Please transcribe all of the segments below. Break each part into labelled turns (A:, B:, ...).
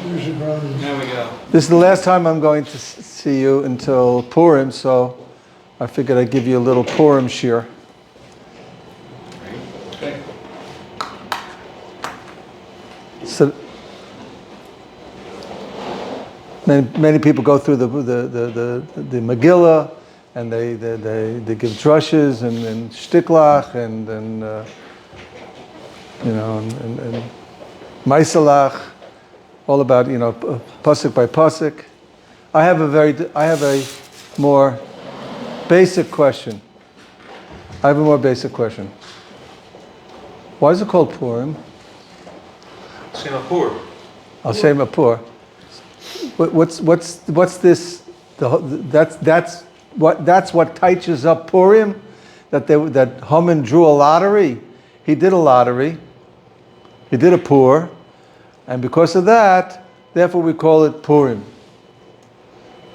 A: There we go.
B: This is the last time I'm going to see you until Purim, so I figured I'd give you a little Purim shir.
A: Okay.
B: So many people go through the Megillah, and they give drushes and shtiklach and Maisalach, all about, pasuk by pasuk. I have a more basic question. Why is it called Purim?
A: Shema Pur.
B: Al Shem Pur. What's this? That's what touches up Purim. That Haman drew a lottery. He did a lottery. He did a Pur. And because of that, therefore we call it Purim.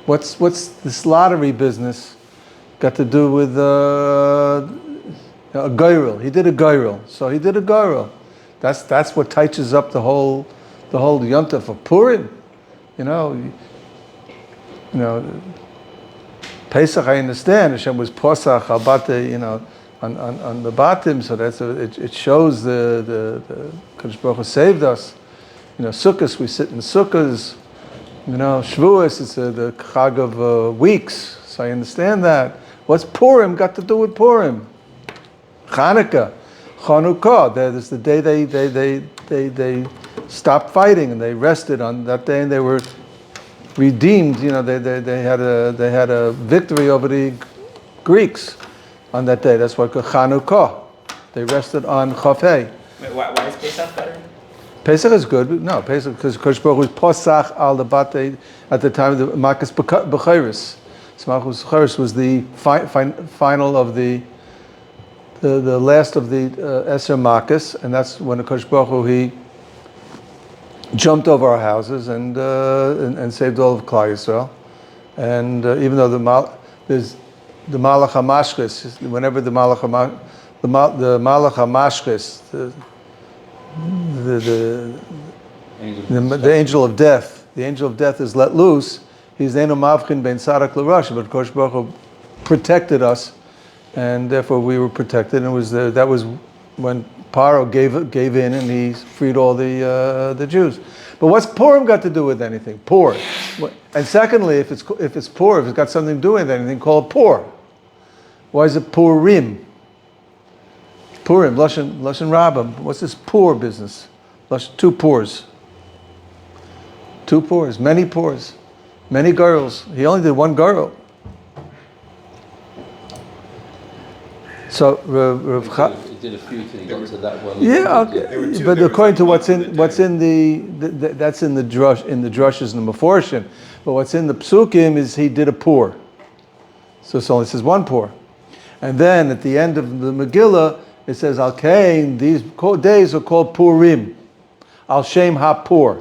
B: What's this lottery business got to do with a goyrel? He did a goyrel, so he did a goyrel. That's what touches up the whole yontif of Purim. Pesach, I understand. Hashem was posach al bate, on the batim, so it shows the Kadosh Baruch Hu saved us. Sukkos, we sit in Sukkos. Shavuos, it's the Chag of weeks. So I understand that. What's Purim got to do with Purim? Chanukah, there's the day they stopped fighting and they rested on that day and they were redeemed. They had a victory over the Greeks on that day. That's what Chanukah. They rested on Chafei.
A: Wait, why is Pesach better?
B: Pesach is good. No, Pesach, because Kodesh Baruch Hu was posach al the bate at the time of the Makas B'chayris. So Makas B'chayris was the final of the last of the Eser Makas, and that's when the Kodesh Baruch Hu, he jumped over our houses and saved all of Klal Yisrael. And even though there's the Malach HaMashchis, whenever the Malach HaMashchis, the angel of death. The angel of death is let loose. He's Eino Mavchin Ben Sarak L'Rash, but Kodesh Baruch Hu protected us, and therefore we were protected. And that was when Paro gave in, and he freed all the Jews. But what's Purim got to do with anything? Pur. And secondly, if it's Pur, if it's got something to do with anything, call it Pur. Why is it Purim? Purim, Lashon Rabbah. What's this Pur business? Two Purs, many Purs, many girls. He only did one girl. So
C: He did a few things. He got to that one.
B: Yeah, okay. But according to what's in that's in the drushes and the Meforshim. But what's in the Psukim is he did a Pur. So it only says one Pur. And then at the end of the Megillah, it says, Al Kain, these days are called Purim. Al Shem HaPur.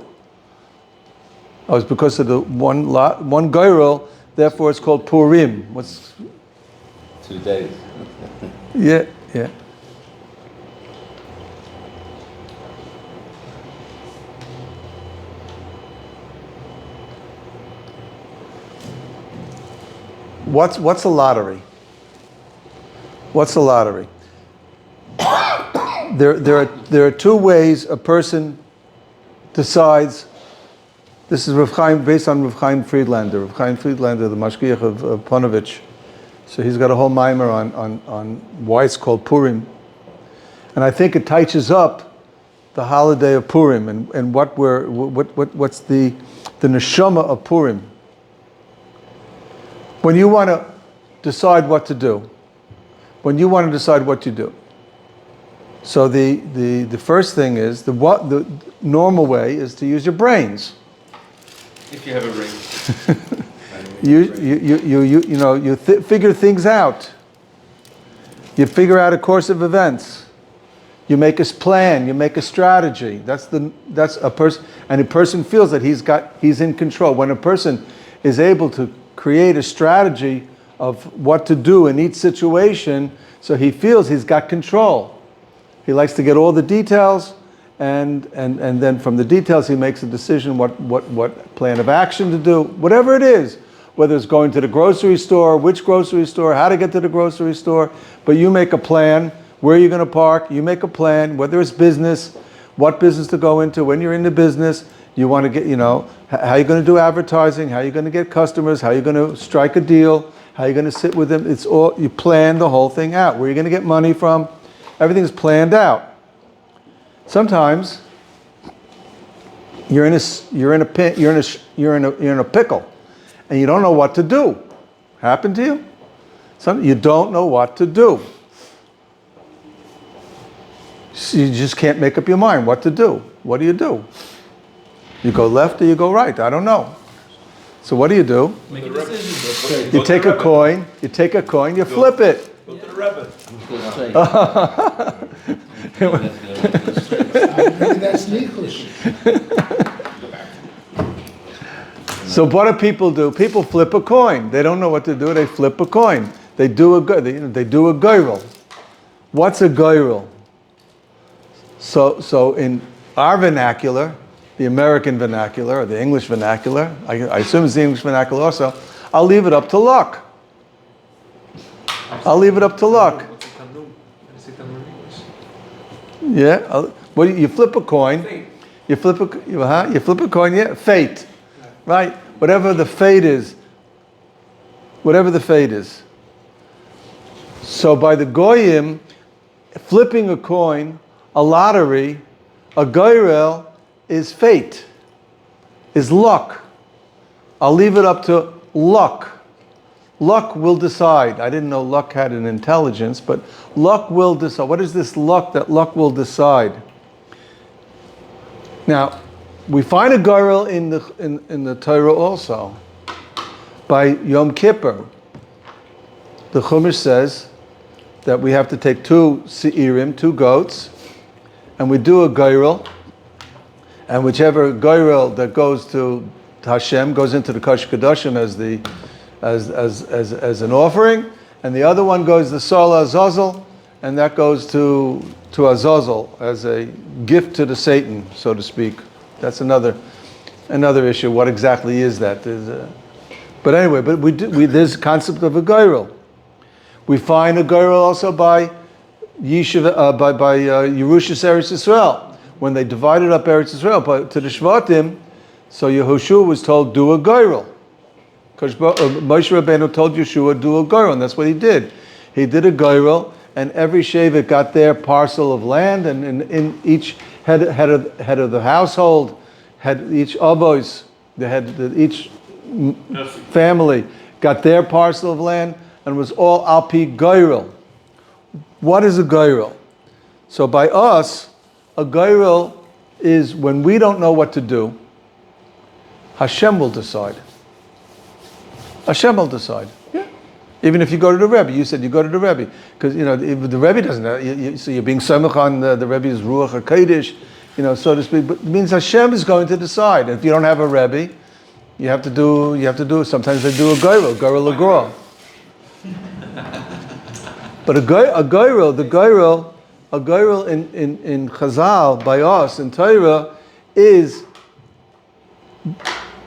B: Oh, it's because of the one Goyrel, therefore it's called Purim.
C: 2 days.
B: Yeah. What's a lottery? What's a lottery? There are two ways a person decides. This is Rav Chaim, based on Rav Chaim Friedlander. Rav Chaim Friedlander, the Mashgiach of Ponevezh. So he's got a whole mimer on why it's called Purim. And I think it touches up the holiday of Purim and what's the neshama of Purim. When you want to decide what to do, so the first thing is the normal way is to use your brains.
A: If you have a brain.
B: You figure things out. You figure out a course of events. You make a plan. You make a strategy. That's a person, and a person feels that he's in control. When a person is able to create a strategy of what to do in each situation, so he feels he's got control. He likes to get all the details, and then from the details he makes a decision what plan of action to do, whatever it is, whether it's going to the grocery store, which grocery store, how to get to the grocery store, but you make a plan, where you're going to park, you make a plan, whether it's business, what business to go into, when you're in the business, you want to get, how you're going to do advertising, how you're going to get customers, how you're going to strike a deal, how you're going to sit with them. It's all, you plan the whole thing out, where you're going to get money from, everything's planned out. Sometimes you're in a pickle, and you don't know what to do. Happened to you? You don't know what to do. So you just can't make up your mind what to do. What do? You go left or you go right? I don't know. So what do?
A: Make a decision.
B: You take a coin, you flip it.
A: Go to the Rebbe.
D: Maybe that's Nicholas.
B: So what do? People flip a coin. They don't know what to do. They flip a coin. They do a goyrel. What's a goyrel? So in our vernacular, the American vernacular or the English vernacular, I assume it's the English vernacular also, I'll leave it up to luck. Yeah. You flip a coin. You flip a coin. Yeah. Fate. Right. Whatever the fate is. So by the goyim, flipping a coin, a lottery, a goyrel is fate, is luck. I'll leave it up to luck. Luck will decide. I didn't know luck had an intelligence, but luck will decide. What is this luck that luck will decide? Now, we find a goyrel in the Torah also. By Yom Kippur, the Chumash says that we have to take 2 se'irim, 2 goats, and we do a goyrel, and whichever goyrel that goes to Hashem goes into the Kosh Kedoshim as an offering, and the other one goes to Sola Azazel, and that goes to Azazel as a gift to the Satan, so to speak. That's another issue. What exactly is that? But anyway, there's a concept of a goyrel. We find a goyrel also by Yerushas Eretz Yisrael. When they divided up Eretz Yisrael to the Shvatim, so Yehoshua was told, do a goyrel. Moshe Rabbeinu told Yeshua, do a goyrel, and that's what he did. He did a goyrel, and every shevet got their parcel of land, and in each head of the household, had each avos, each family got their parcel of land, and it was all al-pi goyrel. What is a goyrel? So by us, a goyrel is when we don't know what to do, Hashem will decide. Hashem will decide. Yeah. Even if you go to the Rebbe, you said you go to the Rebbe, because if the Rebbe doesn't know, so you're being samech on the Rebbe's Ruach HaKodesh, so to speak. But it means Hashem is going to decide. If you don't have a Rebbe, you have to do. Sometimes they do a goyrel legro. But a goyrel in Chazal by us in Torah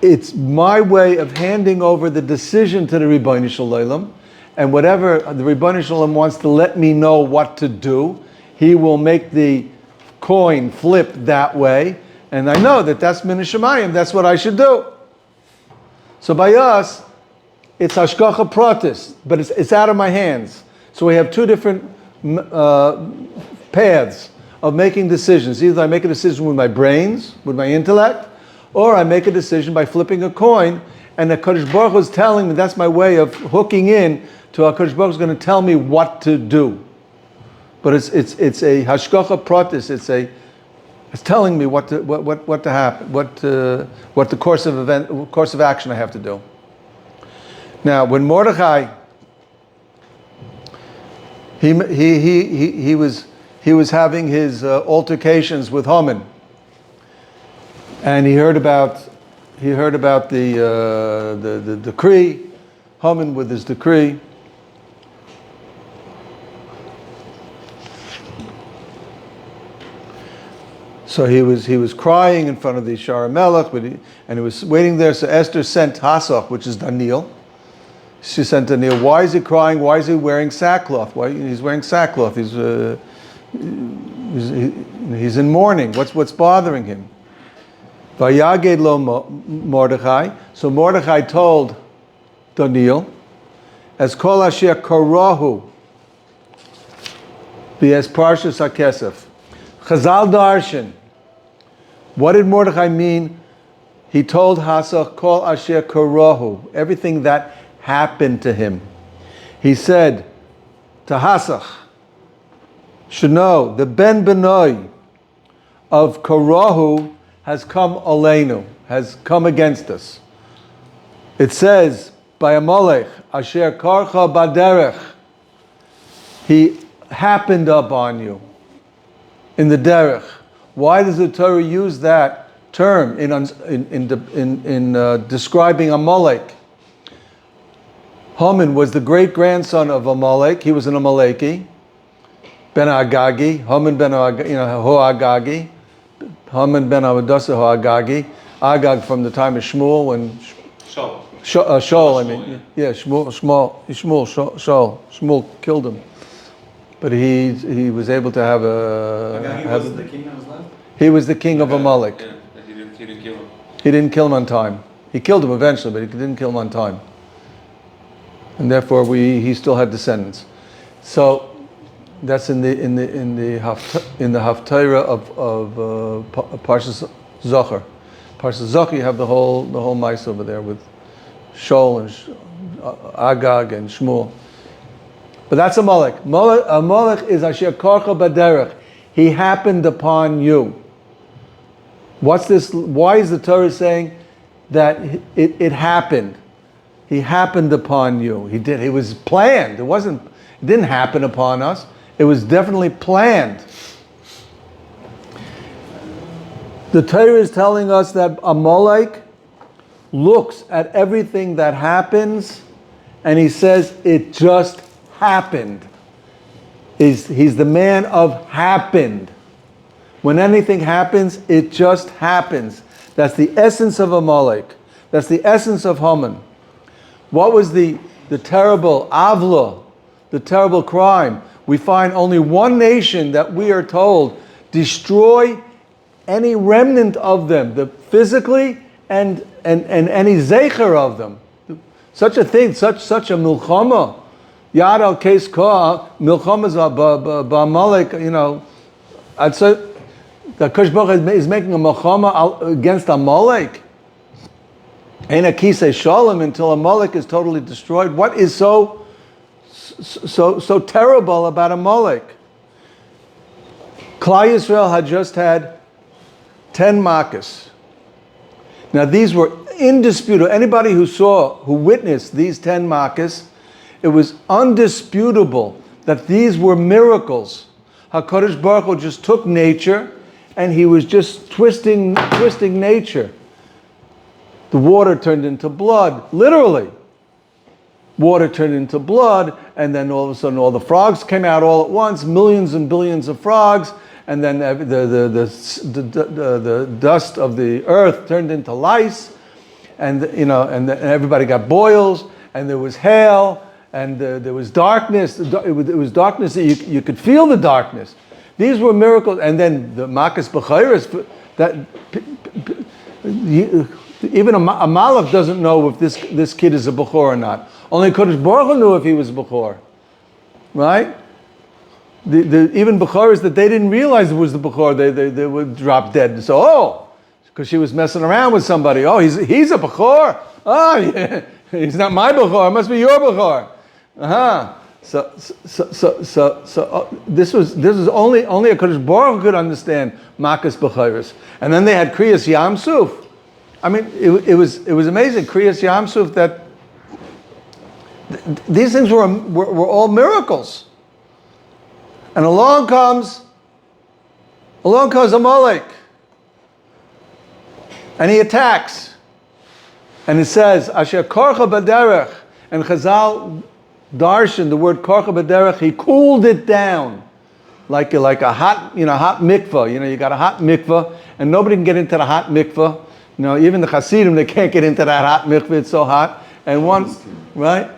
B: it's my way of handing over the decision to the Ribbono Shel Olam, and whatever the Ribbono Shel Olam wants to let me know what to do, he will make the coin flip that way, and I know that's Min Hashemayim, that's what I should do. So by us, it's Hashgacha Pratis, but it's out of my hands. So we have 2 different paths of making decisions. Either I make a decision with my brains, with my intellect, or I make a decision by flipping a coin, and the Kadosh Baruch Hu is telling me, that's my way of hooking in to HaKadosh Baruch Hu is going to tell me what to do. But it's a hashgacha pratis. It's telling me what to happen, what the course of action I have to do. Now, when Mordechai, he was having his altercations with Haman, and he heard about the decree, Haman with his decree. So he was crying in front of the Shara Melech, and he was waiting there. So Esther sent Hasach, which is Daniel. She sent Daniel. Why is he crying? Why is he wearing sackcloth? Why he's wearing sackcloth? He's in mourning. What's bothering him? Vayaged lo Mordechai. So Mordechai told Daniel, as kol asher karahu, as Parshas HaKesef. Chazal Darshan. What did Mordechai mean? He told Hasach kol asher karahu, everything that happened to him. He said to Hasach, should know the ben benoi of karahu has come aleinu, has come against us. It says by Amalek, asher karcha baderech, he happened upon you in the derech. Why does the Torah use that term in describing Amalek? Haman was the great grandson of Amalek. He was an Amaleki, ben Agagi. Haman ben Ho-Agagi. Haman ben Amadasa Ho-Agagi. Agag from the time of Shmuel when Shaul, Shmuel killed him. But he was able to have
A: He wasn't the king that was left?
B: He was the king of Amalek.
A: Yeah, he didn't kill him.
B: He didn't kill him on time. He killed him eventually, but he didn't kill him on time. And therefore he still had descendants. So that's in the Haftarah of Parshas Zocher. Parshas Zocher, you have the whole mice over there with Shaul and Agag and Shmuel. But that's Amalek. Amalek is Asher Karcha Baderech. He happened upon you. What's this? Why is the Torah saying that it happened? He happened upon you. He did. It was planned. It didn't happen upon us. It was definitely planned. The Torah is telling us that Amalek looks at everything that happens and he says it just happened. He's the man of happened. When anything happens, it just happens. That's the essence of Amalek. That's the essence of Haman. What was the terrible avla, the terrible crime? We find only one nation that we are told destroy any remnant of them, physically and any zecher of them. Such a thing, such a milchama. Yad al Kes Ka, Milchamas Ba'Amalek, I'd say the Kosh Baruch is making a Milchama against Amalek. Ain't a Kisei Shalom until Amalek is totally destroyed. What is so terrible about Amalek? Klal Yisrael had just had 10 Makkos. Now these were indisputable. Anybody who witnessed these 10 Makkos, it was undisputable that these were miracles. HaKadosh Baruch Hu just took nature and he was just twisting nature. The water turned into blood, literally. Water turned into blood, and then all of a sudden all the frogs came out all at once, millions and billions of frogs, and then the dust of the earth turned into lice, and everybody got boils, and there was hail, and there was darkness. It was darkness that you could feel the darkness. These were miracles, and then the Makkos B'chairos, that even a Malach doesn't know if this kid is a Bechor or not. Only Kodesh Baruch Hu knew if he was a Bechor, right? Even Bechoros that they didn't realize it was the Bechor, they would drop dead. So, because she was messing around with somebody. Oh, he's a Bechor. Oh, yeah. He's not my Bechor. It must be your Bechor. So this was only a Kodesh Baruch Hu could understand Makkos B'chairos. And then they had Kriyas Yam Suf. I mean, it was amazing. Kriyas Yam Suf, that these things were all miracles. And along comes Amalek. And he attacks. And it says, Asher Korcha Baderech. And Chazal Darshan, the word Korcha Baderech, he cooled it down. like a hot, hot mikveh. You got a hot mikveh, and nobody can get into the hot mikveh. Even the Hasidim, they can't get into that hot mikveh. It's so hot. And one, right?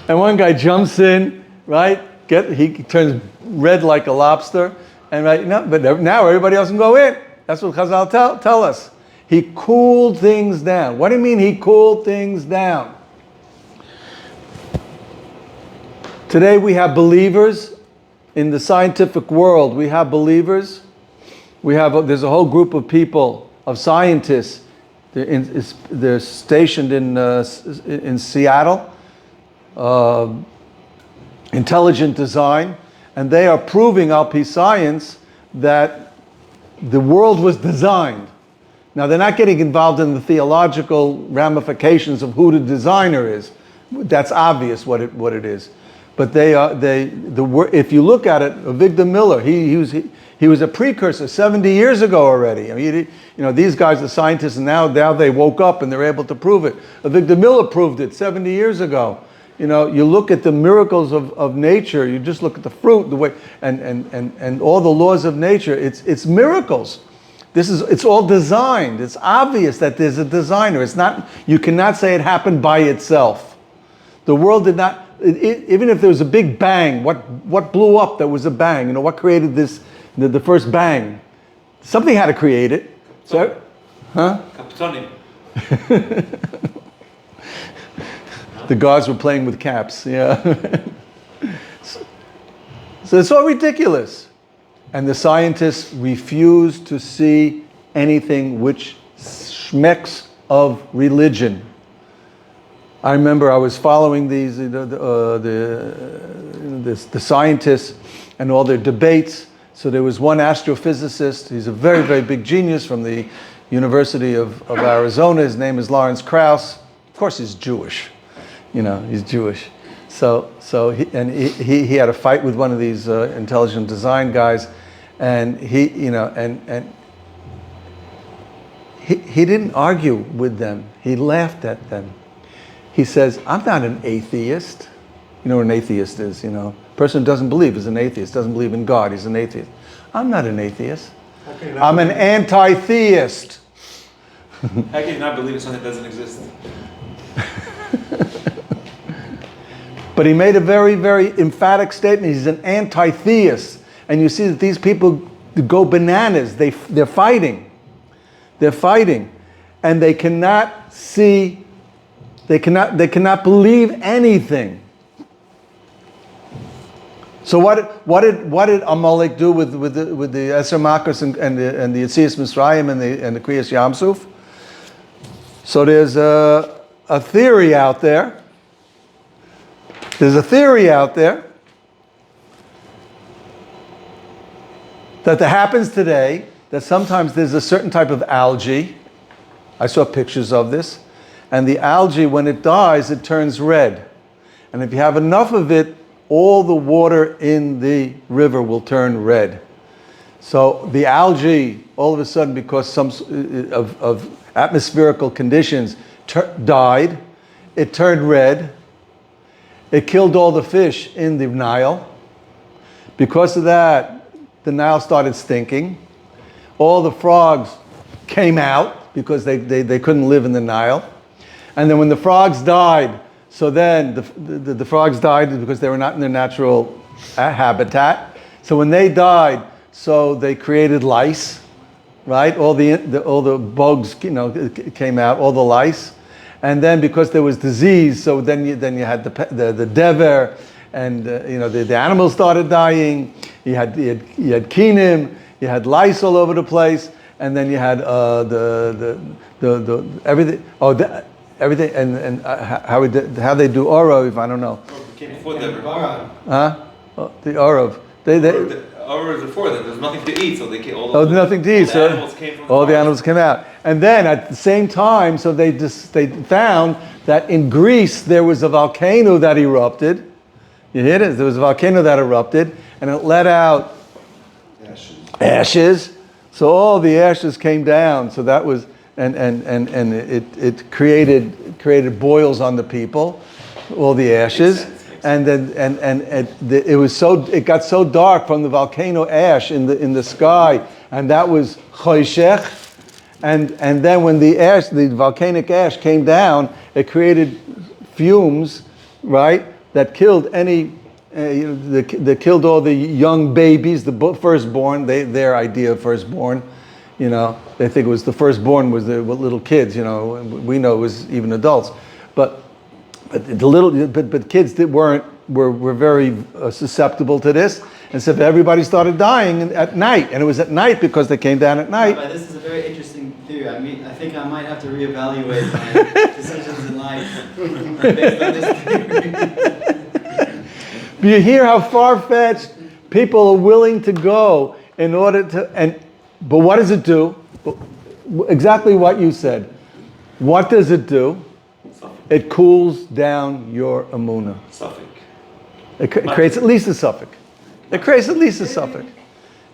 B: And one guy jumps in, right? He turns red like a lobster, and but now everybody else can go in. That's what Chazal tell us. He cooled things down. What do you mean he cooled things down? Today we have believers in the scientific world. We have believers. There's a whole group of people, of scientists. They're stationed in Seattle. Intelligent design, and they are proving al pi science that the world was designed. Now they're not getting involved in the theological ramifications of who the designer is. That's obvious what it is. But if you look at it, Avigdor Miller, he was a precursor 70 years ago already. I mean, these guys are scientists, and now they woke up and they're able to prove it. Avigdor Miller proved it 70 years ago. You look at the miracles of nature. You just look at the fruit, the way, and all the laws of nature. It's miracles. It's all designed. It's obvious that there's a designer. It's not. You cannot say it happened by itself. The world did not. Even if there was a big bang, what blew up? There was a bang. What created this? The first bang. Something had to create it. So, huh?
A: Kapitoni.
B: The guards were playing with caps, yeah. So it's all ridiculous. And the scientists refuse to see anything which smecks of religion. I remember I was following the scientists and all their debates. So there was one astrophysicist. He's a very, very big genius from the University of Arizona. His name is Lawrence Krauss. Of course, he's Jewish. He's Jewish. So he had a fight with one of these intelligent design guys, and he didn't argue with them. He laughed at them. He says, "I'm not an atheist." You know what an atheist is, A person who doesn't believe is an atheist, doesn't believe in God, he's an atheist. I'm not an atheist. I'm an anti-theist.
A: How can you not believe in something that doesn't exist?
B: But he made a very, very emphatic statement. He's an anti-theist. And you see that these people go bananas. They're fighting. They're fighting. And they cannot see, they cannot believe anything. So what did Amalek do with the Eser Makos and the Yetzias Mitzrayim and the Kriyas Yamsuf? So there's a theory out there. There's a theory out there that happens today, that sometimes there's a certain type of algae. I saw pictures of this. And the algae, when it dies, it turns red. And if you have enough of it, all the water in the river will turn red. So the algae, all of a sudden, because of atmospherical conditions, died. It turned red. It killed all the fish in the Nile. Because of that, the Nile started stinking. All the frogs came out because they couldn't live in the Nile. And then when the frogs died, so then the frogs died because they were not in their natural habitat. So when they died, so they created lice, right? All the bugs, came out, all the lice. And then because there was disease, so then you had the dever, and the animals started dying. You had kinim, you had lice all over the place, and then you had everything. Everything, and how they do orov, I don't know.
A: Before dever.
B: Huh? Oh, the orov.
A: The orov is before that. There's nothing to eat, so they came.
B: Nothing to eat.
A: All the animals came from
B: all the animals came out, and then at the same time, so they found that in Greece there was a volcano that erupted. You hear it? There was a volcano that erupted, and it let out ashes. So all the ashes came down. So that was. And it created boils on the people, all the ashes, and then it got so dark from the volcano ash in the sky, and that was choshech. And then when the volcanic ash came down, it created fumes, right, that killed that killed all the young babies, the firstborn. Their idea of firstborn, they think it was the firstborn was the little kids. We know it was even adults, but kids that were very susceptible to this, and so everybody started dying at night, and it was at night because they came down at night.
E: Rabbi, this is a very interesting theory. I think I might have to reevaluate my decisions in life based on this theory.
B: Do you hear how far-fetched people are willing to go in order to? But what does it do? Exactly what you said. What does it do? It cools down your emunah.
A: Suffix.
B: It creates at least a suffix. It creates at least a suffix.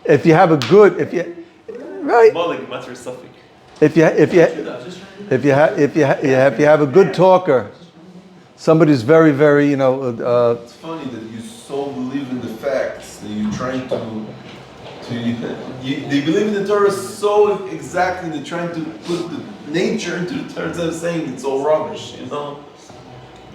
B: If you have a good, right?
A: Malik, matter suffix.
B: If you have a good talker, somebody's very, very,
F: It's funny that you so believe in the facts that you're trying they believe in the Torah so exactly, they're trying to put the nature into the Torah instead of saying it's all rubbish, It's like,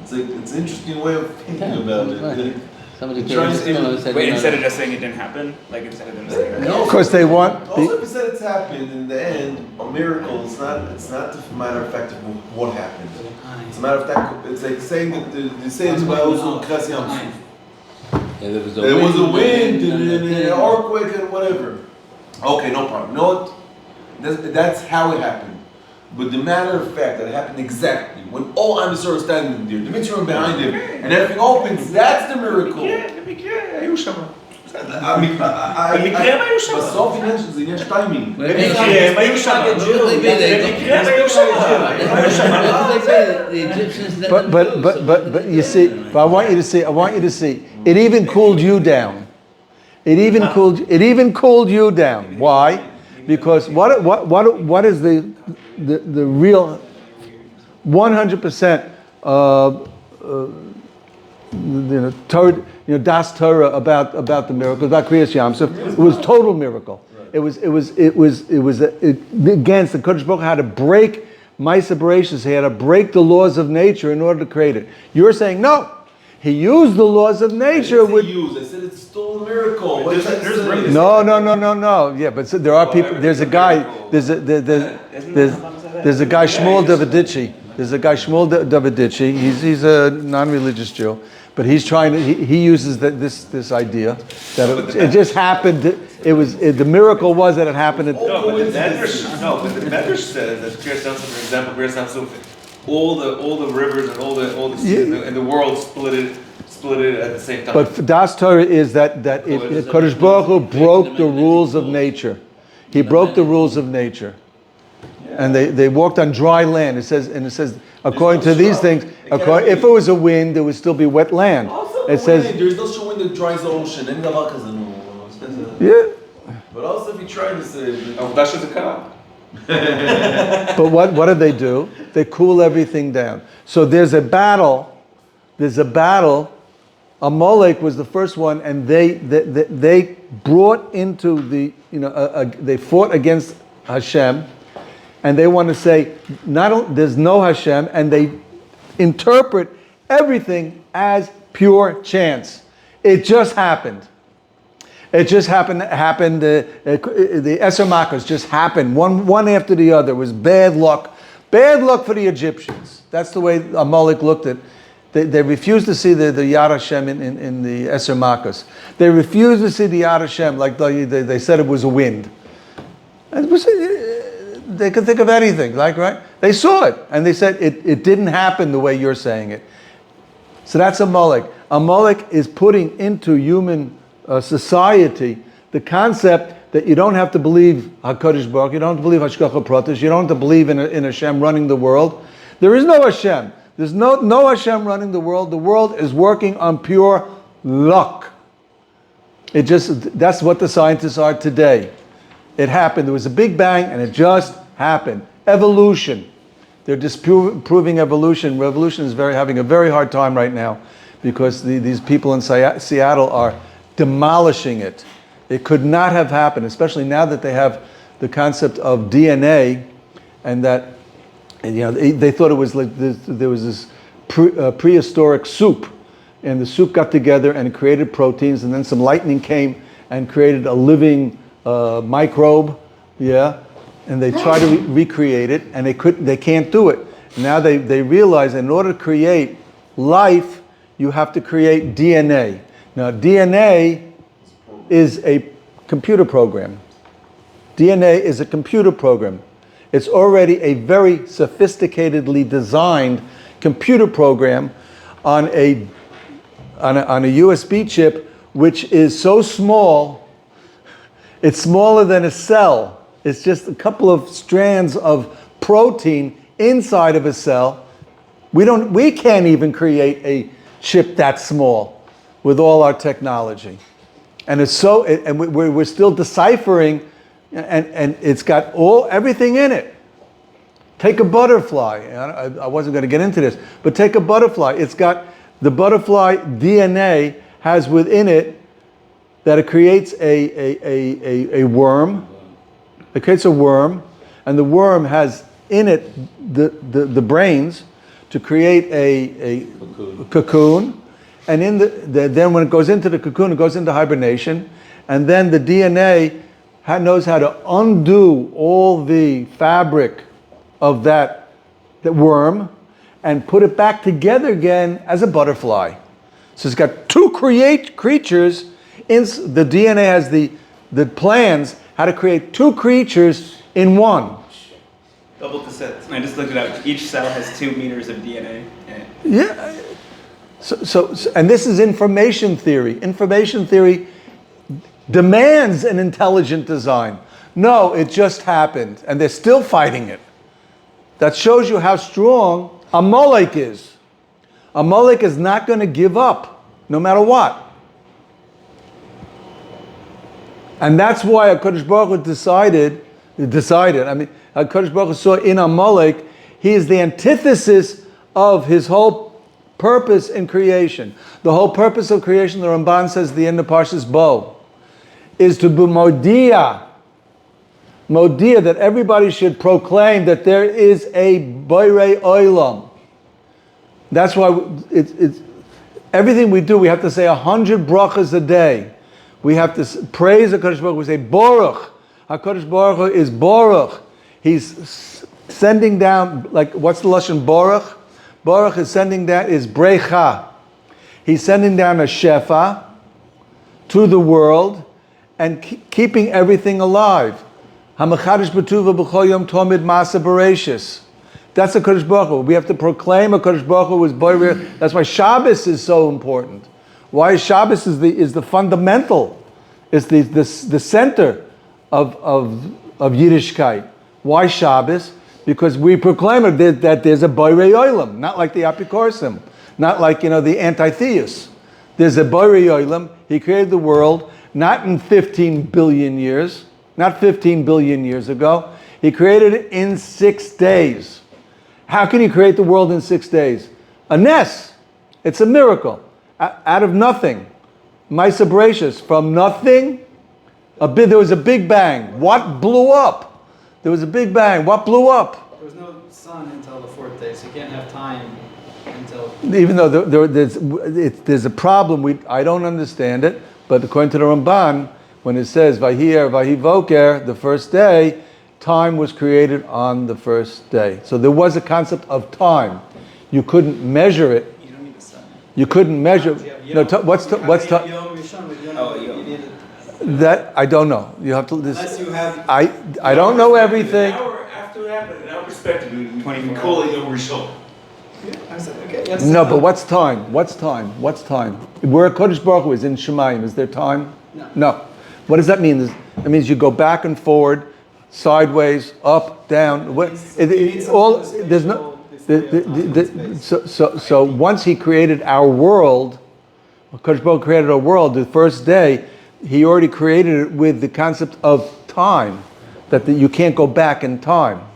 F: it's an interesting way of thinking about it.
C: Somebody
F: Wait,
G: Wait, instead of just saying it didn't happen? Like instead of them saying that?
B: because they want.
F: Also, if you said it's happened, in the end, a miracle, it's not a matter of fact of what happened. It's a matter of fact, it's like saying that they say it's by also there was a wind and an earthquake and whatever. Okay, no problem. No, that's how it happened. But the matter of fact that it happened exactly when all Amisor is standing there, the Mitzvah behind him, and everything opens, that's the miracle.
A: היו שם.
F: בסוף זה עניין של טיימינג.
A: במקרה הם היו שם. במקרה הם היו שם.
B: But you see, but I want you to see, it even cooled you down. It even cooled you down. Why? Because what is the real 100% das Torah about the miracle, about Kriyas Yamsuf? It was total miracle. It was against the Kodesh Baruch Hu had to break Maisa Bereshis. He had to break the laws of nature in order to create it. You're saying no. He used the laws of nature.
F: I said it's still a miracle.
B: No. Yeah, but there are people. There's a guy. There's a guy Shmuel Davidici. He's a non-religious Jew, but he's trying to. He uses this idea that it just happened. The miracle was that it happened.
A: But the Medrash says that Kriyas Yamsuf, for example, Kriyas Yamsuf, all the rivers and all the seas in the world split it at the same time.
B: But Das Torah is that Kodesh Baruch Hu broke the rules of nature. He broke the rules of nature, and they walked on dry land. It says according to these things, if it was a wind, there would still be wet land. It says
F: there's no wind that dries the ocean.
B: yeah.
F: But also, if you try to say,
A: that's just a car.
B: But what do? They cool everything down. So there's a battle. Amalek was the first one, and they brought into they fought against Hashem, and they want to say there's no Hashem, and they interpret everything as pure chance. It just happened. It just happened. The Eser Makos just happened one after the other. It was bad luck. Bad luck for the Egyptians. That's the way Amalek looked at. They refused to see the Yad Hashem in the Eser Makos. They refused to see the Yad Hashem, like they said it was a wind. And they could think of anything, right? They saw it, and they said it didn't happen the way you're saying it. So that's Amalek. Amalek is putting into human society the concept that you don't have to believe HaKadosh Baruch, you don't have to believe Hashgacha Pratis, you don't have to believe in Hashem running the world. There is no Hashem. There's no Hashem running the world. The world is working on pure luck. That's what the scientists are today. It happened. There was a big bang and it just happened. Evolution. They're disproving evolution. Revolution is having a very hard time right now because these people in Seattle are demolishing it. It could not have happened, especially now that they have the concept of DNA, and that, and, you know, they thought it was like there was this prehistoric soup, and the soup got together and it created proteins, and then some lightning came and created a living microbe, yeah, and they try to recreate it, and they can't do it. Now they realize in order to create life, you have to create DNA. Now DNA is a computer program. DNA is a computer program. It's already a very sophisticatedly designed computer program on a USB chip, which is so small, it's smaller than a cell. It's just a couple of strands of protein inside of a cell. We can't even create a chip that small with all our technology. And it's so, and we're still deciphering, and it's got everything in it. Take a butterfly. I wasn't going to get into this, but take a butterfly. It's got the butterfly DNA has within it that it creates a worm. It creates a worm, and the worm has in it the brains to create a cocoon. And then when it goes into the cocoon, it goes into hibernation, and then the DNA knows how to undo all the fabric of that worm and put it back together again as a butterfly. So it's got two creatures. The DNA has the plans how to create two creatures in one.
G: Double cassettes. I just looked it up. Each cell has 2 meters of DNA in it.
B: Yeah. So, and this is information theory. Information theory demands an intelligent design. No, it just happened, and they're still fighting it. That shows you how strong Amalek is. Amalek is not going to give up, no matter what. And that's why HaKadosh Baruch Hu decided, I mean, HaKadosh Baruch Hu saw in Amalek, he is the antithesis of his whole purpose in creation. The whole purpose of creation, the Ramban says at the end of Parshas Bo, is to be Modia, that everybody should proclaim that there is a Boirei Olam. That's why it's everything we do, we have to say 100 brachas a day. We have to praise HaKadosh Baruch Hu. We say Baruch. HaKadosh Baruch Hu is Baruch. He's sending down, like, what's the Lashon Baruch? Baruch is sending down, is Brecha. He's sending down a Shefa to the world and keeping everything alive. HaMachadish B'tuva B'chol Yom Tomid Masa Bereshis. That's HaKadosh Baruch Hu. We have to proclaim HaKadosh Baruch Hu is Boirei. That's why Shabbos is so important. Why Shabbos is the fundamental, is the center of Yiddishkeit. Why Shabbos? Because we proclaim that there's a Boirei Olam, not like the Apikorsim, not like, the anti-theists. There's a Boirei Olam. He created the world not in 15 billion years, not 15 billion years ago. He created it in 6 days. How can he create the world in 6 days? A nes. It's a miracle. Out of nothing. Maisa Bereshis, from nothing, there was a big bang. What blew up? There was a big bang. What blew up?
E: There was no sun until the 4th day, so you can't have time until...
B: Even though there's a problem, I don't understand it, but according to the Ramban, when it says Vahir, Vahivoker, the first day, time was created on the first day. So there was a concept of time. You couldn't measure it.
E: You don't need the sun.
B: You couldn't measure. What's time? That I don't know. You have to.
E: Unless you have.
B: I don't know everything.
F: An hour after it happened, in our perspective, we call it Yom Rishon.
E: I said, okay,
B: No, but what's time? What's time? What's time? Where Kodesh Baruch Hu is in Shemayim, is there time? No. What does that mean? It means you go back and forward, sideways, up, down. There's no. So once he created our world, Kodesh Baruch Hu created our world. The first day, he already created it with the concept of time, that you can't go back in time.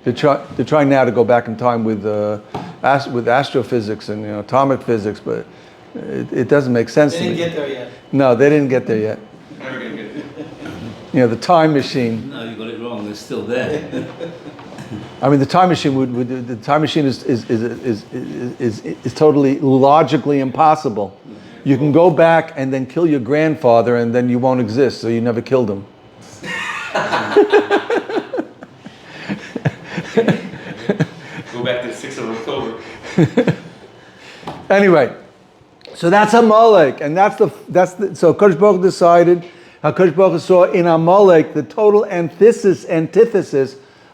B: They're trying now to go back in time with with astrophysics and atomic physics, but it doesn't make sense
E: They
B: to
E: didn't
B: me.
E: get there yet.
B: No, they didn't get there yet.
A: Never gonna get it.
B: The time machine.
C: No, you got it wrong. They're still there.
B: I mean, the time machine the time machine is totally logically impossible. You can go back and then kill your grandfather, and then you won't exist, so you never killed him.
A: Go back to the 6th of October.
B: Anyway, so that's Amalek, and so Kodesh Baruch decided. HaKadosh Baruch Hu saw in Amalek the total antithesis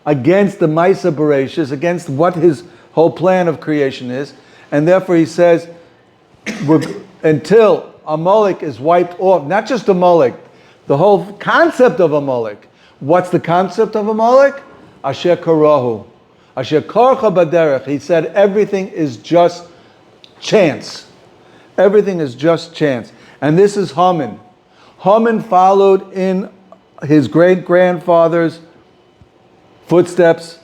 B: against the Maisa Bereshis, against what his whole plan of creation is, and therefore he says, until Amalek is wiped off, not just Amalek, the whole concept of Amalek. What's the concept of Amalek? Asher Karahu. Asher Korcha Baderech. He said everything is just chance. Everything is just chance. And this is Haman. Haman followed in his great-grandfather's footsteps,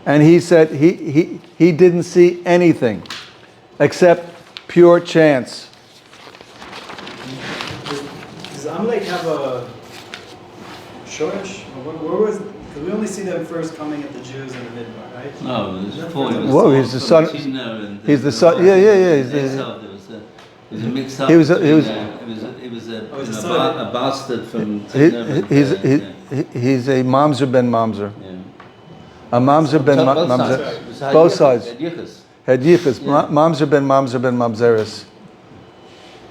B: and he said he didn't see anything except pure chance.
E: Does Amalek have a shoresh? Where was? Because we only see them first coming at the Jews in the Midbar, right?
C: No, there's four.
B: Whoa, he's the son. He's the son. Yeah.
C: It was a mix up.
B: He was a
C: bastard from.
B: He's a mamzer ben mamzer.
C: Yeah.
B: A mamzer ben mamzer. Both sides. Had yichus.
C: Yeah.
B: Mamzer ben mamzeris.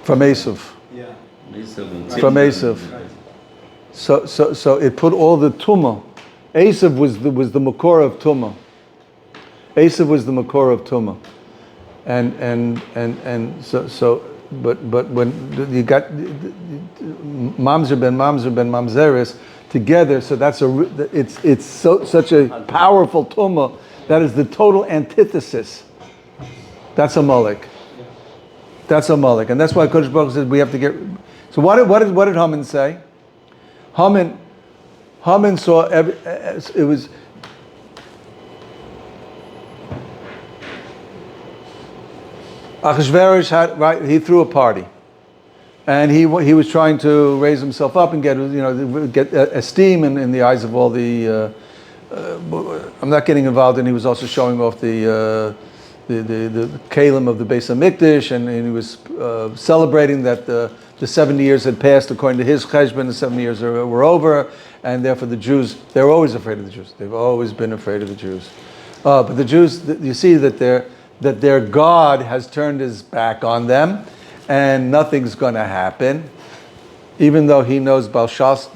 B: From Esav.
E: Yeah.
B: From Esav. So it put all the tumah. Esav was the makor of tumah. Esav was the makor of tumah. And so but when you got mamzer ben mamzeris together, so that's it's such a powerful tumah that is the total antithesis. That's Amalek. That's Amalek, and that's why Kodesh Baruch Hu says we have to get. So what did Haman say? Haman saw it was. Achashverosh he threw a party, and he was trying to raise himself up and get esteem in the eyes of all the. I'm not getting involved, and he was also showing off the kalim of the Beis Hamikdash, and he was celebrating that the 70 years had passed according to his cheshbon. The 70 years were over, and therefore the Jews, they were always afraid of the Jews. They've always been afraid of the Jews. But the Jews, you see that their God has turned his back on them, and nothing's going to happen, even though he knows Belshazzar,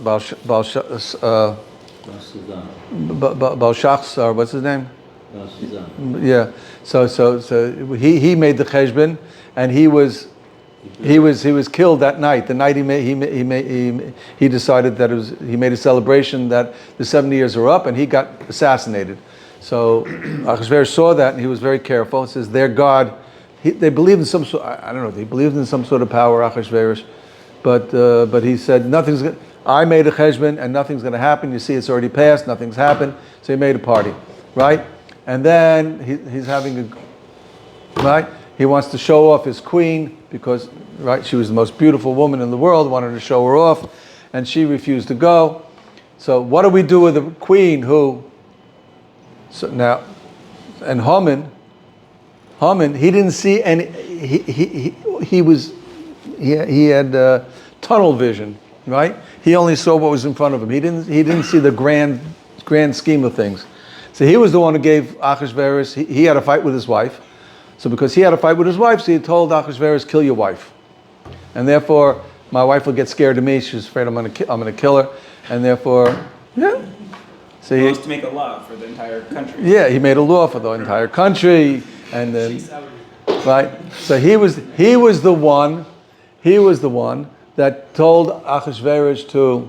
B: what's his name? Yeah. So he made the cheshbon, and he was killed that night. The night he decided that he made a celebration that the 70 years were up, and he got assassinated. So Achashverosh saw that, and he was very careful. It says their God, they believed in some sort. I don't know. They believed in some sort of power, Achashverosh, but he said nothing's. I made a cheshbon, and nothing's going to happen. You see, it's already passed. Nothing's happened. So he made a party, right? And then he's having right. He wants to show off his queen because she was the most beautiful woman in the world. Wanted to show her off, and she refused to go. So what do we do with the queen who? So now, and Haman, he didn't see any. He had tunnel vision, right? He only saw what was in front of him. He didn't see the grand scheme of things. So he was the one who gave Achashverosh. He had a fight with his wife. So because he had a fight with his wife, so he told Achashverosh, "Kill your wife," and therefore my wife will get scared of me. She's afraid I'm going to kill her, and therefore, yeah. So
G: He wants to make a law for the entire country.
B: Yeah, he made a law for the entire country, and then right. So he was the one that told Achashverosh to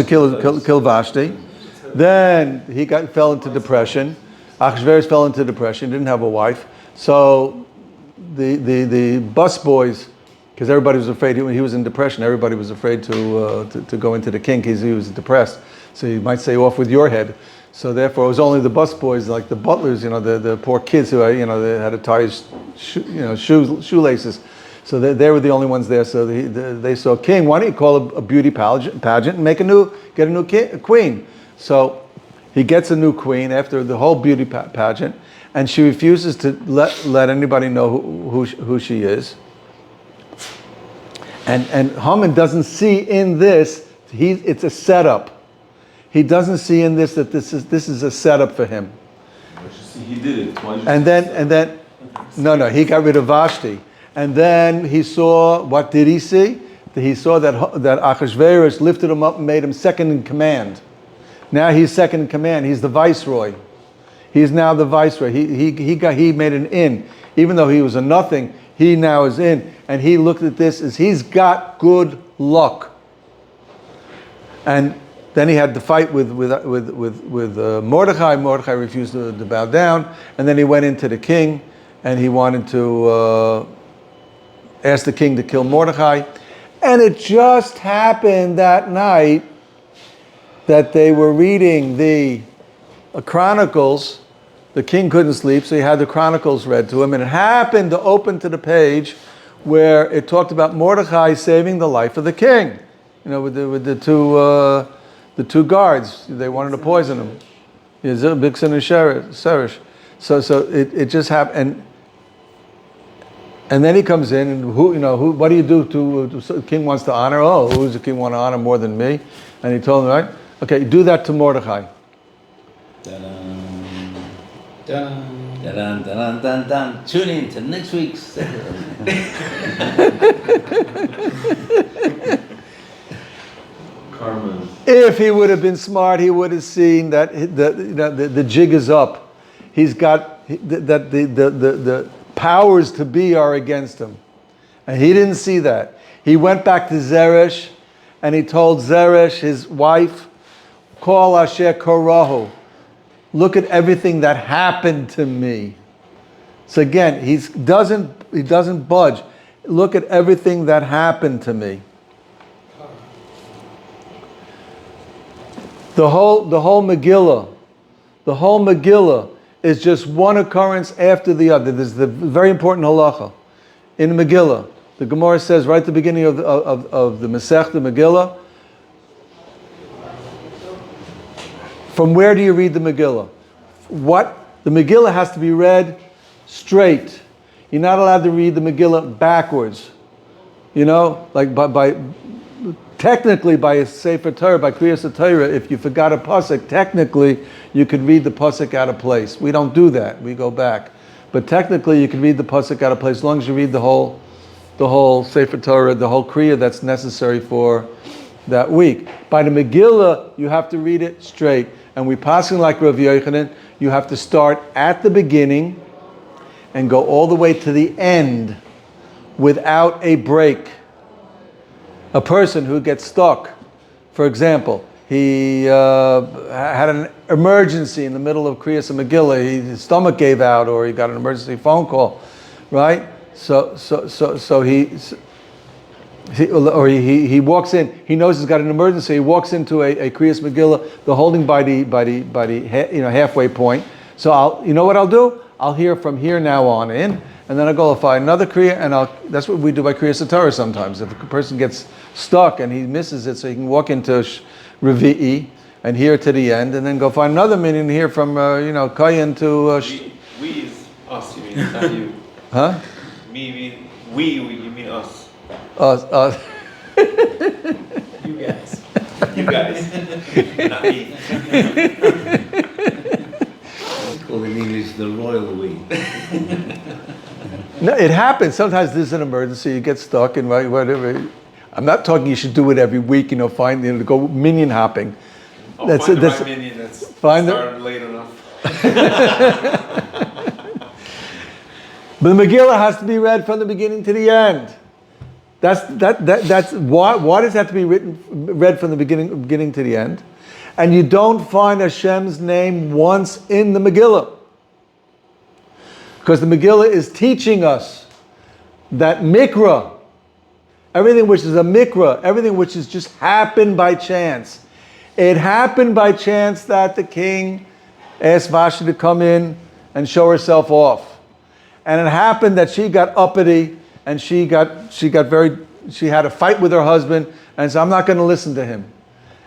B: kill Vashti. Then he fell into depression. Achashverosh fell into depression. Didn't have a wife. So the bus boys, because everybody was afraid he was in depression. Everybody was afraid to go into the king because he was depressed. So you might say, "Off with your head." So therefore, it was only the busboys, like the butlers, the poor kids who, they had to tie his shoelaces. So they were the only ones there. So they saw, king, why don't you call a beauty pageant and get a new queen? So he gets a new queen after the whole beauty pageant, and she refuses to let anybody know who she is. And Haman doesn't see in this, it's a setup. He doesn't see in this that this is a setup for him.
F: He did it.
B: And then, no, he got rid of Vashti. And then he saw, what did he see? He saw that Achashverosh lifted him up and made him second in command. Now he's second in command. He's the viceroy. He's now the viceroy. He made an in. Even though he was a nothing, he now is in. And he looked at this as he's got good luck. And then he had the fight with Mordechai. Mordechai refused to bow down. And then he went into the king and he wanted to ask the king to kill Mordechai. And it just happened that night that they were reading the Chronicles. The king couldn't sleep, so he had the Chronicles read to him. And it happened to open to the page where it talked about Mordechai saving the life of the king. With the two guards. They wanted to poison him. Bigson and Serish. So it just happened. And then he comes in, and what do you do to the king wants to honor? Oh, who does the king want to honor more than me? And he told him, right? Okay, do that to Mordechai.
C: Dun. Tune in to next week's.
F: Karma.
B: If he would have been smart, he would have seen that the jig is up. He's got that the powers to be are against him, and he didn't see that. He went back to Zeresh, and he told Zeresh, his wife, "Call Asher Korahu. Look at everything that happened to me." So again, he doesn't budge. Look at everything that happened to me. The whole Megillah is just one occurrence after the other. This is the very important halacha in the Megillah. The Gemara says right at the beginning of the Masechta Megillah. From where do you read the Megillah? The Megillah has to be read straight. You're not allowed to read the Megillah backwards. Like technically by a Sefer Torah, by Kriyas Torah, if you forgot a pasuk, technically you could read the pasuk out of place. We don't do that. We go back. But technically you can read the pasuk out of place as long as you read the whole Sefer Torah, the whole Kriya that's necessary for that week. By the Megillah, you have to read it straight. And we passing like Rav Yochanan, you have to start at the beginning and go all the way to the end without a break. A person who gets stuck, for example, he had an emergency in the middle of Kriyas Megillah, his stomach gave out, or he got an emergency phone call, right? So he walks in. He knows he's got an emergency. He walks into a Kriyas Megillah. They're holding by the halfway point. So I'll do? I'll hear from here now on in, and then I'll go find another Kriya, and that's what we do by Kriyas Torah sometimes. If a person gets stuck and he misses it, so he can walk into Revi'i and hear to the end, and then go find another minyan and hear from Kayan to.
A: We is us. You mean not you?
B: Huh?
A: Me mean we. You mean us.
B: Us.
E: You guys.
A: You guys. Not me.
C: It's called in English the royal we.
B: No, it happens. Sometimes there's an emergency. You get stuck and whatever. I'm not talking you should do it every week. Find to go minyan hopping.
A: Find the right minion that's started late enough.
B: But the Megillah has to be read from the beginning to the end. That's why does it have to be read from the beginning to the end? And you don't find Hashem's name once in the Megillah. Because the Megillah is teaching us that everything which is a mikra, everything which has just happened by chance, It happened by chance that the king asked Vashti to come in and show herself off. And it happened that she got uppity and she had a fight with her husband and said, I'm not going to listen to him.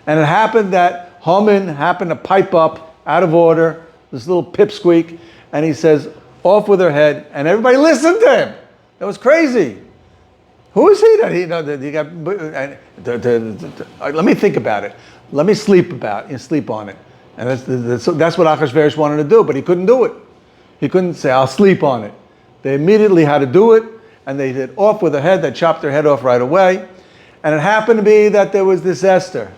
B: And it happened that Haman happened to pipe up out of order, this little pipsqueak, and he says, off with her head, and everybody listened to him. That was crazy. Who is he that he got? Let me think about it. Let me sleep on it. And that's what Achashverosh wanted to do, but he couldn't do it. He couldn't say, I'll sleep on it. They immediately had to do it, and they did off with her head. They chopped her head off right away. And it happened to be that there was this Esther.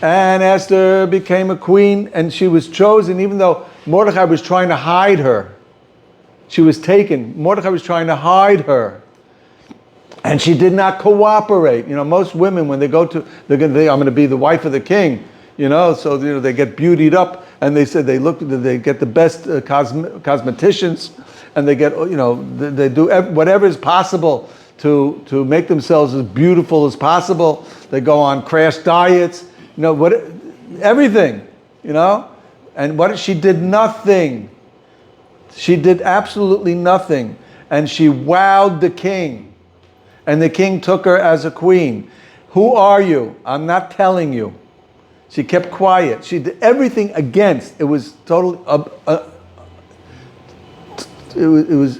B: And Esther became a queen, and she was chosen, even though Mordechai was trying to hide her. She was taken. Mordechai was trying to hide her. And she did not cooperate. Most women, when they go to, I'm going to be the wife of the king, so they get beautied up, and they said they get the best cosmeticians, and they get, they do whatever is possible to make themselves as beautiful as possible. They go on crash diets, everything, and she did nothing. She did absolutely nothing, and she wowed the king. And the king took her as a queen. Who are you? I'm not telling you. She kept quiet. She did everything against. It was totally. It was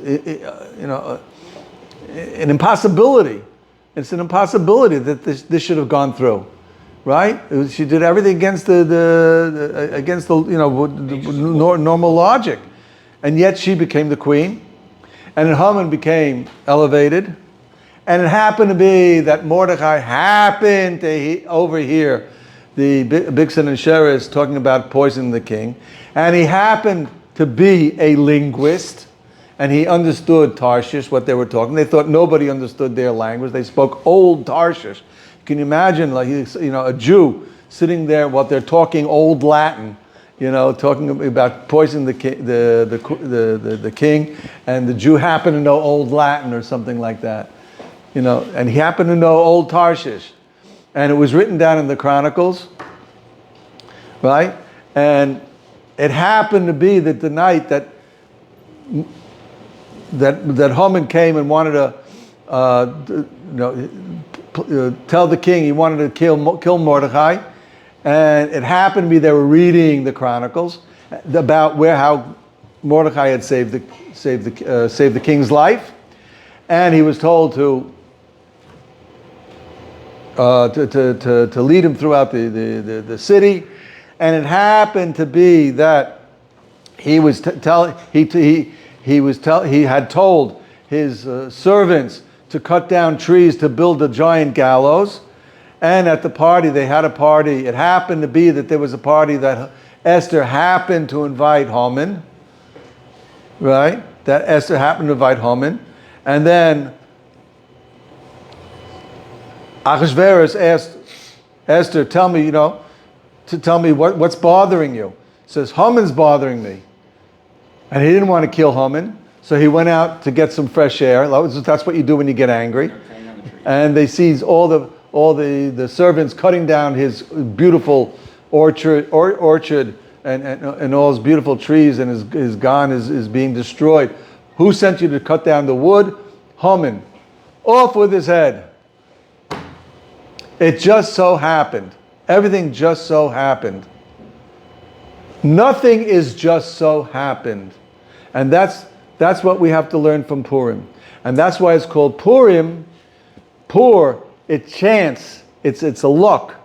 B: an impossibility. It's an impossibility that this should have gone through, right? She did everything against the normal logic, and yet she became the queen, and Haman became elevated. And it happened to be that Mordechai happened to overhear the Bigson and Sheres talking about poisoning the king. And he happened to be a linguist. And he understood Tarshish, what they were talking. They thought nobody understood their language. They spoke old Tarshish. Can you imagine, a Jew sitting there while they're talking old Latin, talking about poisoning the king, and the Jew happened to know old Latin or something like that. And he happened to know old Tarshish. And it was written down in the Chronicles, right? And it happened to be that the night that Haman came and wanted to, tell the king he wanted to kill Mordechai. And it happened to be they were reading the Chronicles about how Mordechai had saved the king's life. And he was told to lead him throughout the city, and it happened to be that he had told his servants to cut down trees to build a giant gallows, and at the party they had a party. It happened to be that there was a party that Esther happened to invite Haman, right? That Esther happened to invite Haman, and then Achashverosh asked Esther, tell me what's bothering you. He says, Haman's bothering me. And he didn't want to kill Haman, so he went out to get some fresh air. That's what you do when you get angry. And they seized all the servants cutting down his beautiful orchard and all his beautiful trees, and his garden is being destroyed. Who sent you to cut down the wood? Haman. Off with his head. It just so happened. Everything just so happened. Nothing is just so happened. And that's what we have to learn from Purim. And that's why it's called Purim. It's chance. It's a luck.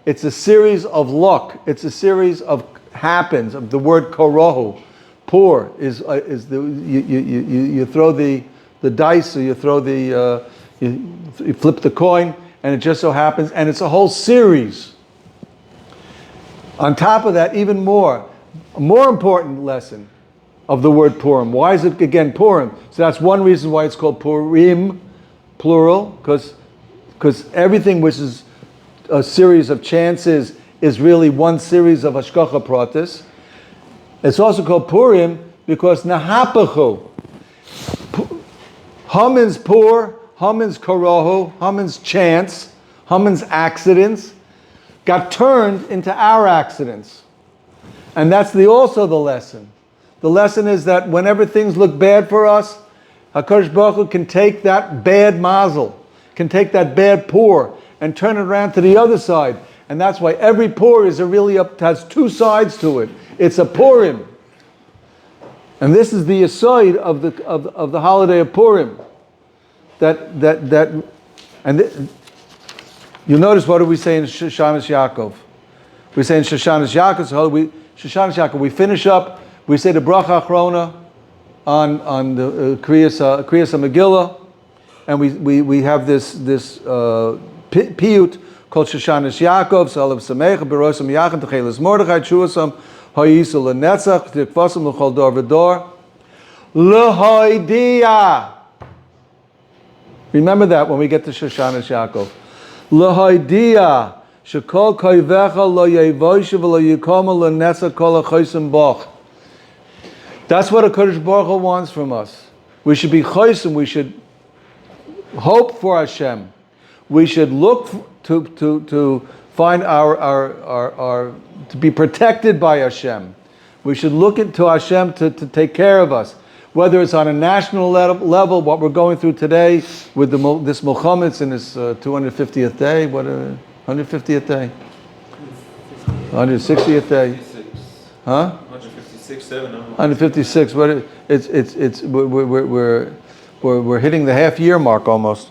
B: It's a series of luck. It's a series of happens, of the word korohu. Pur is the you throw the dice, or you throw you flip the coin, and it just so happens, and it's a whole series. On top of that, even a more important lesson of the word Purim. Why is it again Purim? So that's one reason why it's called Purim, plural, because everything which is a series of chances is really one series of hashgacha pratis. It's also called Purim because nahapachu, Haman's pur, Haman's korohu, Haman's chance, Haman's accidents, got turned into our accidents. And that's also the lesson. The lesson is that whenever things look bad for us, HaKadosh Baruch Hu can take that bad mazel, can take that bad pour, and turn it around to the other side. And that's why every pour has two sides to it. It's a Purim. And this is the aside of the holiday of Purim. You'll notice, what do we say in Shoshanas Yaakov? We say in Shoshanas Yaakov, we finish up, we say the bracha achrona on the Kriyas Megillah, and we have this piyut called Shoshanas Yaakov, Salav Sameach, Berosam Yachan, Techelis Mordechai, Chuasam, Hayisul Lenetzach, Tikvasam L'chol Dor V'Dor, L'hoidia. Remember that when we get to Shoshanas Yaakov. L'hoidia, Shekol Koivecha Lo Yevoisha V'Lo Yikoma L'Netzach Kol HaChosim Boch. That's what HaKadosh Baruch Hu wants from us. We should be chosim, we should hope for Hashem. We should look to find our to be protected by Hashem. We should look into Hashem to take care of us. Whether it's on a national level, what we're going through today with this Milchama in this 250th day, 150th day? 160th day? Huh?
A: 156, 7,
B: 156. We're hitting the half-year mark almost.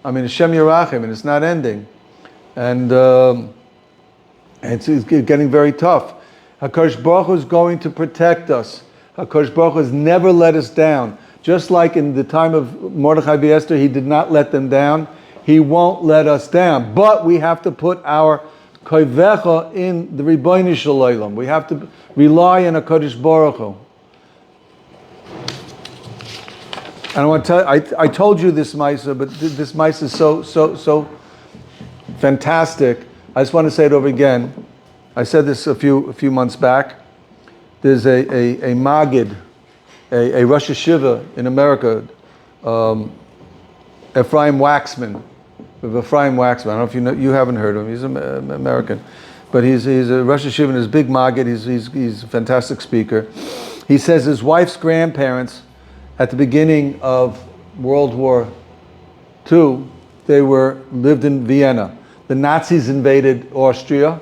B: I mean, Hashem Yerachim, and it's not ending. And it's getting very tough. HaKadosh Baruch Hu is going to protect us. HaKadosh Baruch Hu has never let us down. Just like in the time of Mordechai and Esther, he did not let them down. He won't let us down. But we have to put our koivecha in the Ribono Shel Olam. We have to rely on HaKadosh Baruch Hu. And I want to tell you, I told you this Maisa, but this Maisa is so fantastic. I just want to say it over again. I said this a few months back. There's a Magid, a Rosh Hashiva in America, Ephraim Waxman. Ephraim Waxman. I don't know if you know. You haven't heard of him. He's an American, but he's a Rosh Hashiva and he's a big Magid. He's a fantastic speaker. He says his wife's grandparents, at the beginning of World War II, they lived in Vienna. The Nazis invaded Austria,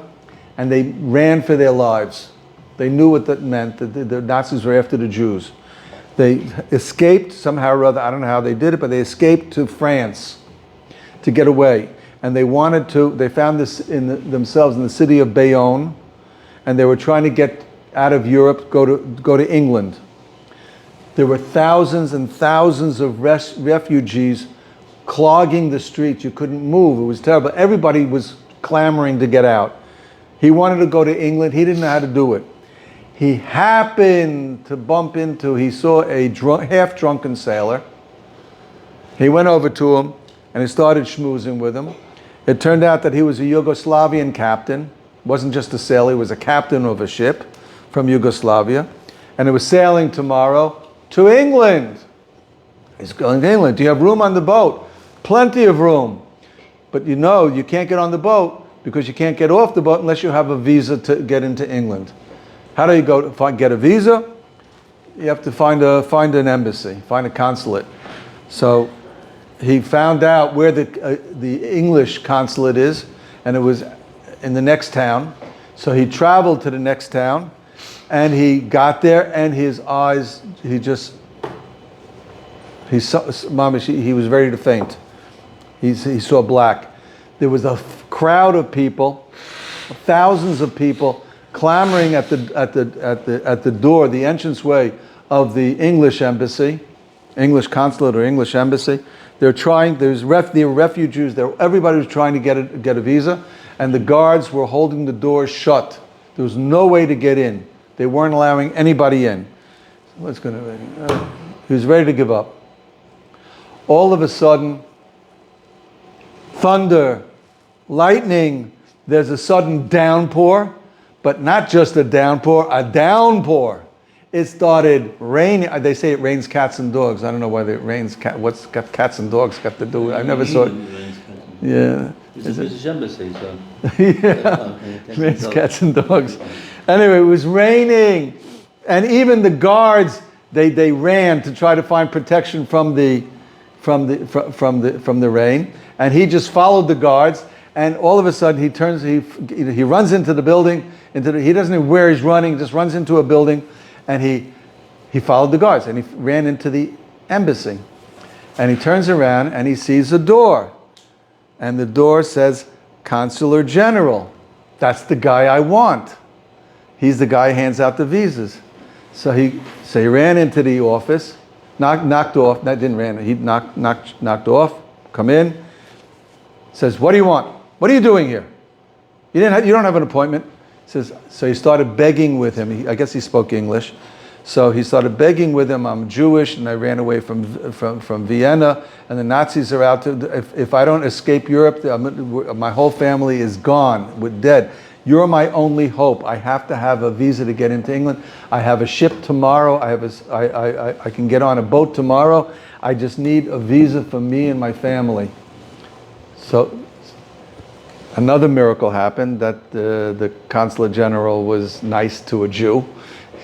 B: and they ran for their lives. They knew what that meant, that the Nazis were after the Jews. They escaped somehow or other, I don't know how they did it, but they escaped to France to get away. And they found this themselves in the city of Bayonne, and they were trying to get out of Europe, go to England. There were thousands and thousands of refugees clogging the streets. You couldn't move. It was terrible. Everybody was clamoring to get out. He wanted to go to England. He didn't know how to do it. He happened to he saw a half-drunken sailor. He went over to him and he started schmoozing with him. It turned out that he was a Yugoslavian captain. It wasn't just a sailor, he was a captain of a ship from Yugoslavia. And it was sailing tomorrow to England. He's going to England. Do you have room on the boat? Plenty of room. But you can't get on the boat because you can't get off the boat unless you have a visa to get into England. How do you get a visa? You have to find an embassy, find a consulate. So he found out where the English consulate is, and it was in the next town. So he traveled to the next town, and he got there, and his eyes, he was ready to faint. He saw black. There was a crowd of people, thousands of people, clamoring at the door, the entranceway of the English embassy, English consulate or English embassy. There were refugees. Everybody was trying to get a visa, and the guards were holding the doors shut. There was no way to get in. They weren't allowing anybody in. He was ready to give up. All of a sudden, thunder, lightning, there's a sudden downpour, but not just a downpour. It started raining. They say it rains cats and dogs. I don't know why it rains cats. What's got cats and dogs got to do with it? I never saw it. Yeah.
C: It's a British embassy, so.
B: Yeah,
C: Okay,
B: it's cats and dogs. Anyway, it was raining, and even the guards they ran to try to find protection from the rain, and he just followed the guards. And all of a sudden, he runs into the building. He doesn't know where he's running. He just runs into a building, and he followed the guards, and he ran into the embassy. And he turns around and he sees a door. And the door says, Consular General. That's the guy I want. He's the guy who hands out the visas. So he ran into the office, knocked off, he knocked off, come in, says, what do you want? What are you doing here? You don't have an appointment. So he started begging with him. I guess he spoke English. So he started begging with him, I'm Jewish and I ran away from Vienna and the Nazis are out to, if I don't escape Europe, my whole family is gone, we're dead. You're my only hope. I have to have a visa to get into England. I have a ship tomorrow. I can get on a boat tomorrow. I just need a visa for me and my family. So another miracle happened that the Consulate General was nice to a Jew.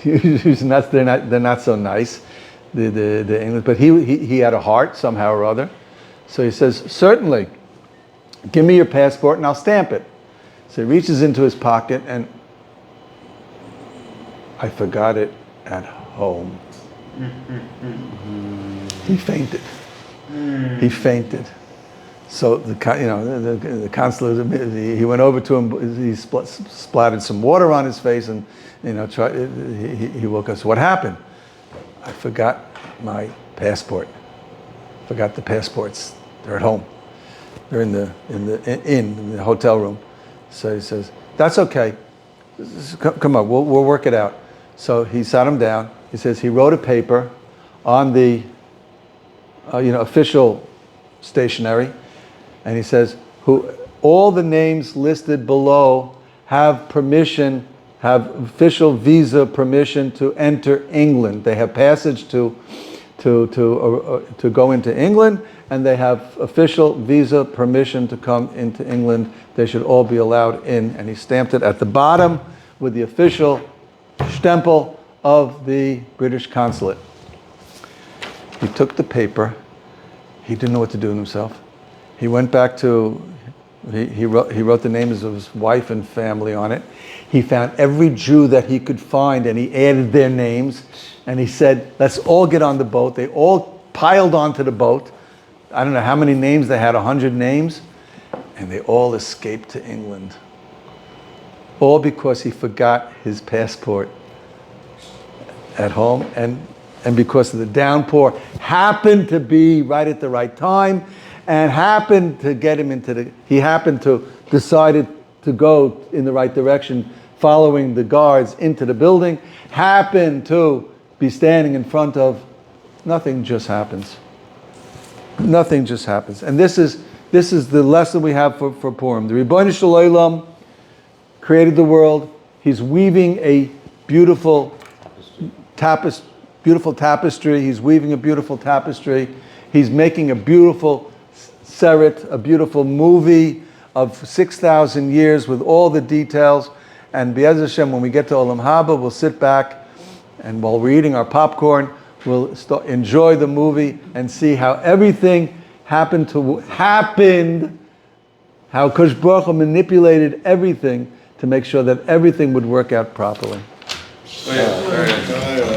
B: They're not so nice, the English, but he had a heart somehow or other. So he says, certainly, give me your passport and I'll stamp it. So he reaches into his pocket and I forgot it at home. He fainted. He fainted. So the consulate, he went over to him, he splattered some water on his face and he woke up. So what happened? I forgot my passport. Forgot the passports. They're at home. They're in the hotel room. So he says, that's okay. Come on, we'll work it out. So he sat him down. He says he wrote a paper on the official stationery, and he says all the names listed below have permission, have official visa permission to enter England. They have passage to go into England, and they have official visa permission to come into England. They should all be allowed in. And he stamped it at the bottom with the official stempel of the British consulate. He took the paper. He didn't know what to do with himself. He went back to, he wrote the names of his wife and family on it. He found every Jew that he could find and he added their names. And he said, let's all get on the boat. They all piled onto the boat. I don't know how many names they had, 100 names. And they all escaped to England. All because he forgot his passport at home, and because of the downpour happened to be right at the right time, and happened to get him he happened to decided to go in the right direction, following the guards into the building, happened to be standing in front of, nothing just happens. Nothing just happens. And this is the lesson we have for Purim. The Ribbono Shel Olam created the world. He's weaving a beautiful tapestry. He's weaving a beautiful tapestry. He's making a beautiful seret, a beautiful movie of 6,000 years with all the details. And B'ez Hashem, when we get to Olam Haba, we'll sit back, and while we're eating our popcorn, we'll enjoy the movie and see how everything happened, how Kosh Baruch Hu manipulated everything to make sure that everything would work out properly.
A: Oh, yeah.